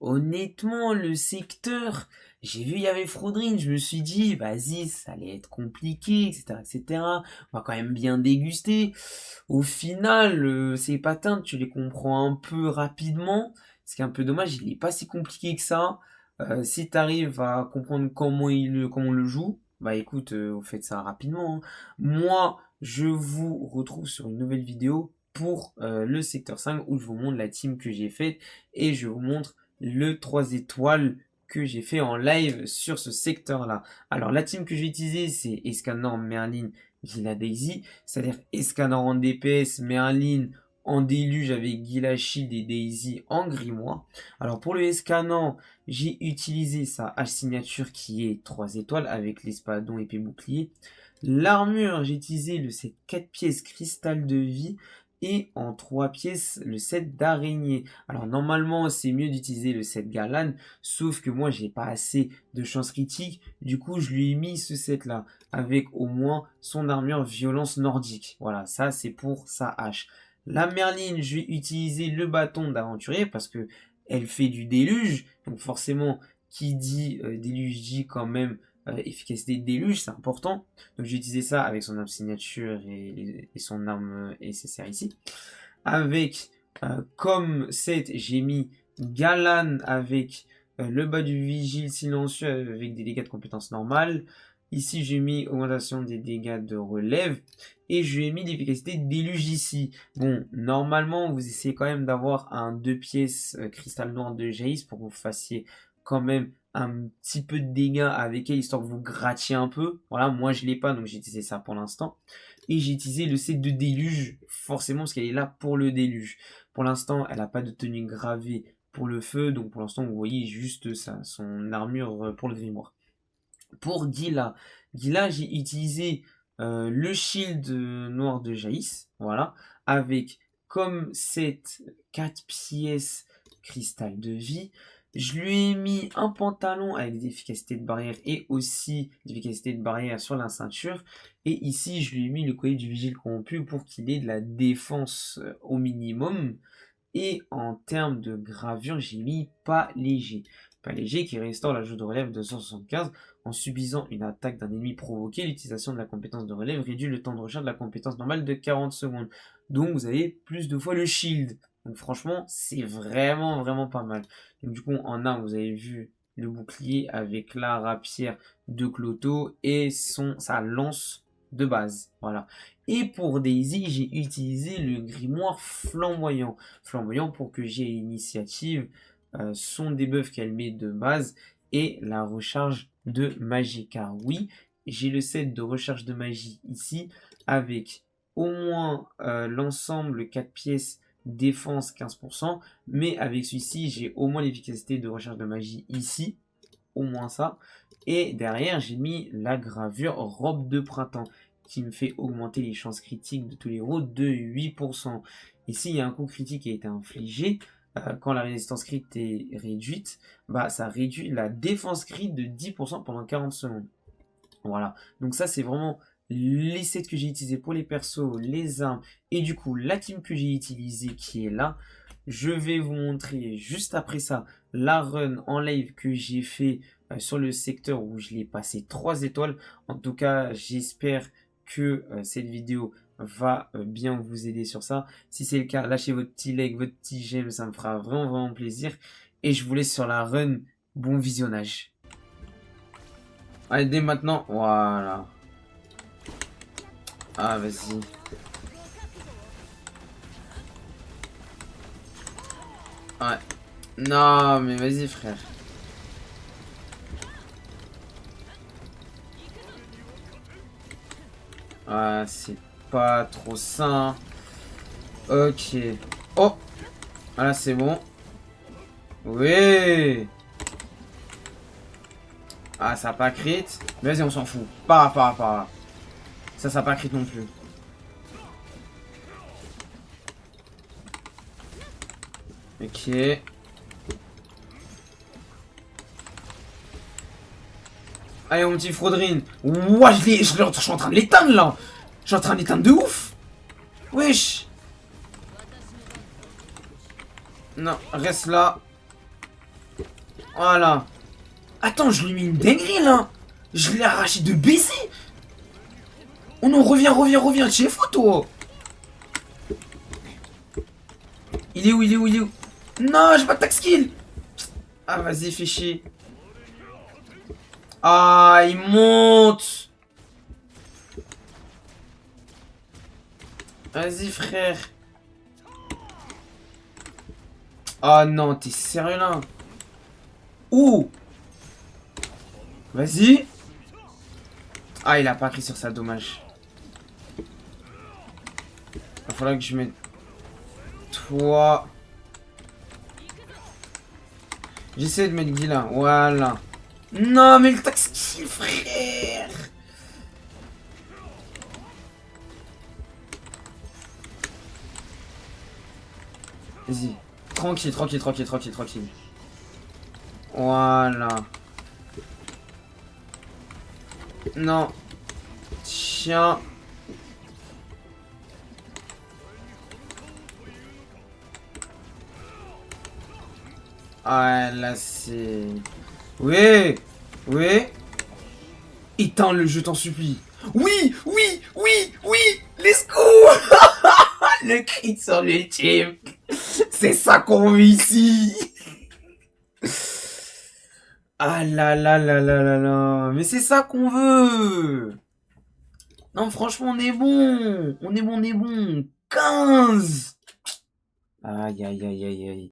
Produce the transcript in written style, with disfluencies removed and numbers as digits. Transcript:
honnêtement, le secteur, j'ai vu il y avait Fraudrine, je me suis dit, vas-y, ça allait être compliqué, etc., etc. On va quand même bien déguster. Au final, ces patins, tu les comprends un peu rapidement. Ce qui est un peu dommage, il n'est pas si compliqué que ça. Si tu arrives à comprendre comment on le joue, bah écoute, vous faites ça rapidement, hein. Moi, je vous retrouve sur une nouvelle vidéo pour le secteur 5 où je vous montre la team que j'ai faite et je vous montre le 3 étoiles que j'ai fait en live sur ce secteur-là. Alors la team que j'ai utilisée, c'est Escanor, Merlin, Gila Daisy, c'est-à-dire Escanor en DPS, Merlin en déluge avec Gila Shield et Daisy en grimoire. Alors pour le Escanor, j'ai utilisé sa H signature qui est 3 étoiles avec l'espadon épée bouclier. L'armure, j'ai utilisé le set 4 pièces cristal de vie et en 3 pièces le set d'araignée. Alors normalement c'est mieux d'utiliser le set Galan, sauf que moi j'ai pas assez de chance critique, du coup je lui ai mis ce set là avec au moins son armure violence nordique. Voilà, ça c'est pour sa hache. La Merline, je vais utiliser le bâton d'aventurier parce que elle fait du déluge, donc forcément qui dit déluge dit quand même efficacité de déluge, c'est important. Donc j'ai utilisé ça avec son arme signature et son arme SSR ici. Avec comme set, j'ai mis Galan avec le bas du vigile silencieux avec des dégâts de compétences normales. Ici, j'ai mis augmentation des dégâts de relève. Et je lui ai mis l'efficacité de déluge ici. Bon, normalement, vous essayez quand même d'avoir un 2 pièces cristal noir de Jace pour que vous fassiez quand même un petit peu de dégâts avec elle, histoire que vous grattiez un peu. Voilà, moi je l'ai pas, donc j'ai utilisé ça pour l'instant. Et j'ai utilisé le set de déluge, forcément, parce qu'elle est là pour le déluge. Pour l'instant, elle n'a pas de tenue gravée pour le feu, donc pour l'instant, vous voyez juste ça, son armure pour le grimoire. Pour Gila, j'ai utilisé le shield noir de Jace, voilà, avec comme set 4 pièces cristal de vie. Je lui ai mis un pantalon avec des efficacités de barrière et aussi des efficacités de barrière sur la ceinture. Et ici, je lui ai mis le collier du vigile corrompu pour qu'il ait de la défense au minimum. Et en termes de gravure, j'ai mis pas léger. Pas léger qui restaure l'ajout de relève de 175 en subissant une attaque d'un ennemi provoqué. L'utilisation de la compétence de relève réduit le temps de recharge de la compétence normale de 40 secondes. Donc vous avez plus de fois le shield. Donc franchement, c'est vraiment pas mal. Donc du coup, en arme, vous avez vu le bouclier avec la rapière de Cloto et sa lance de base. Voilà. Et pour Daisy, j'ai utilisé le grimoire flamboyant. Flamboyant pour que j'ai l'initiative, son debuff qu'elle met de base et la recharge de magie. Car oui, j'ai le set de recharge de magie ici avec au moins l'ensemble 4 pièces défense 15%, mais avec celui-ci, j'ai au moins l'efficacité de recharge de magie ici, au moins ça. Et derrière, j'ai mis la gravure robe de printemps qui me fait augmenter les chances critiques de tous les héros de 8%. Ici, il y a un coup critique qui a été infligé. Quand la résistance crit est réduite, bah, ça réduit la défense crit de 10% pendant 40 secondes. Voilà. Donc ça, c'est vraiment les sets que j'ai utilisés pour les persos, les armes, et du coup, la team que j'ai utilisée qui est là. Je vais vous montrer juste après ça la run en live que j'ai fait sur le secteur où je l'ai passé 3 étoiles. En tout cas, j'espère que cette vidéo va bien vous aider sur ça. Si c'est le cas, lâchez votre petit like, votre petit j'aime, ça me fera vraiment plaisir. Et je vous laisse sur la run. Bon visionnage. Allez, dès maintenant, voilà. Ah, vas-y. Ouais. Non, mais vas-y, frère. Ah, c'est pas trop sain. Ok. Oh. Voilà, c'est bon. Oui. Ah, ça a pas crit. Vas-y, on s'en fout. Par là. Ça a pas crit non plus. Ok. Allez, mon petit Fraudrine. Ouah, je suis en train de l'éteindre, là. Je suis en train de l'éteindre de ouf. Wesh. Non, reste là. Voilà. Attends, je lui ai mis une dinguerie, là. Je l'ai arraché de baiser. Oh non, reviens. Tu es fou, toi. Il est où? Non, j'ai pas de tac skill. Ah, vas-y, fais chier. Ah, il monte. Vas-y, frère. Ah non, t'es sérieux là? Ouh. Vas-y. Ah, il a pas pris sur ça, dommage. Va falloir que je mette... Toi... J'essaie de mettre Guy là, voilà. Non, mais le taxi, frère. Vas-y. Tranquille. Voilà. Non. Tiens. Ah, là, c'est... Oui. Éteins le jeu, t'en supplie. Oui. Let's go. Le cri sur l'ultime. C'est ça qu'on veut ici. Ah là. Mais c'est ça qu'on veut. Non, franchement, on est bon. 15. Aïe.